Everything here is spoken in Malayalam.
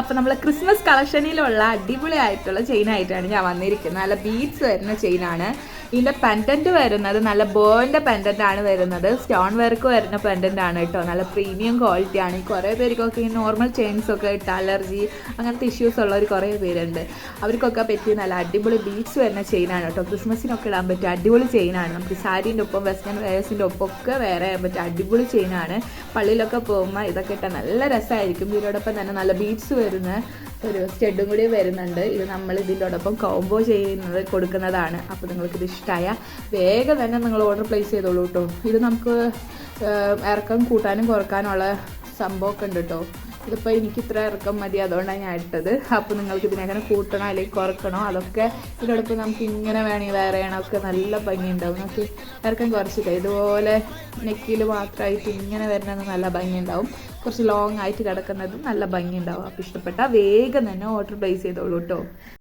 അപ്പോൾ നമ്മൾ ക്രിസ്മസ് കളക്ഷനിലുള്ള അടിപൊളിയായിട്ടുള്ള ചെയിനായിട്ടാണ് ഞാൻ വന്നിരിക്കുന്നത്. നല്ല ബീഡ്സ് വരുന്ന ചെയിനാണ്. ഇതിൻ്റെ പെൻഡൻറ്റ് വരുന്നത് നല്ല ബേണിൻ്റെ പെൻഡൻ്റ് ആണ് വരുന്നത്. സ്റ്റോൺ വർക്ക് വരുന്ന പെൻഡൻ്റ് ആണ് കേട്ടോ. നല്ല പ്രീമിയം ക്വാളിറ്റി ആണ്. കുറേ പേർക്കൊക്കെ ഈ നോർമൽ ചെയിൻസൊക്കെ ഇട്ട് അലർജി അങ്ങനത്തെ ഇഷ്യൂസ് ഉള്ളവർ കുറേ പേരുണ്ട്. അവർക്കൊക്കെ പറ്റിയ നല്ല അടിപൊളി ബീഡ്സ് വരുന്ന ചെയിനാണ് കേട്ടോ. ക്രിസ്മസിനൊക്കെ ഇടാൻ പറ്റിയ അടിപൊളി ചെയിനാണ്. നമുക്ക് സാരീൻ്റെ ഒപ്പം വെസ്റ്റേൺ വെയർസിൻ്റെ ഒപ്പം ഒക്കെ വേറെ ചെയ്യാൻ പറ്റിയ അടിപൊളി ചെയിനാണ്. പള്ളിയിലൊക്കെ പോകുമ്പോൾ ഇതൊക്കെ ഇട്ടാൽ നല്ല രസമായിരിക്കും. ഇതിനോടൊപ്പം തന്നെ നല്ല ബീഡ്സ് വരുന്ന ഒരു സ്റ്റെഡും കൂടി വരുന്നുണ്ട്. ഇത് നമ്മൾ ഇതിൻ്റെയോടൊപ്പം കോംബോ ചെയ്യുന്നത് കൊടുക്കുന്നതാണ്. അപ്പോൾ നിങ്ങൾക്കിത് ഇഷ്ടമായ വേഗം തന്നെ നിങ്ങൾ ഓർഡർ പ്ലേസ് ചെയ്തോളൂ കേട്ടോ. ഇത് നമുക്ക് ഇറക്കം കൂട്ടാനും കുറക്കാനുള്ള സംഭവമൊക്കെ ഉണ്ട് കേട്ടോ. ഇതിപ്പോൾ എനിക്ക് ഇത്ര ഇറക്കം മതി, അതുകൊണ്ടാണ് ഞാൻ ഇട്ടത്. അപ്പോൾ നിങ്ങൾക്ക് ഇതിനെങ്ങനെ കൂട്ടണോ അല്ലെങ്കിൽ കുറക്കണോ അതൊക്കെ ഇതിനോടൊപ്പം നമുക്ക് ഇങ്ങനെ വേണമെങ്കിൽ വേറെ ഒക്കെ നല്ല ഭംഗിയുണ്ടാവും. നമുക്ക് ഇറക്കം കുറച്ചിട്ട് ഇതുപോലെ നെക്കിൽ മാത്രമായിട്ട് ഇങ്ങനെ വരുന്നത് നല്ല ഭംഗിയുണ്ടാവും. കുറച്ച് ലോങ് ആയിട്ട് കിടക്കുന്നത് നല്ല ഭംഗിയുണ്ടാവും. അപ്പോൾ ഇഷ്ടപ്പെട്ടാൽ വേഗം തന്നെ ഓർഡർ പ്ലേസ് ചെയ്തോളൂ കേട്ടോ.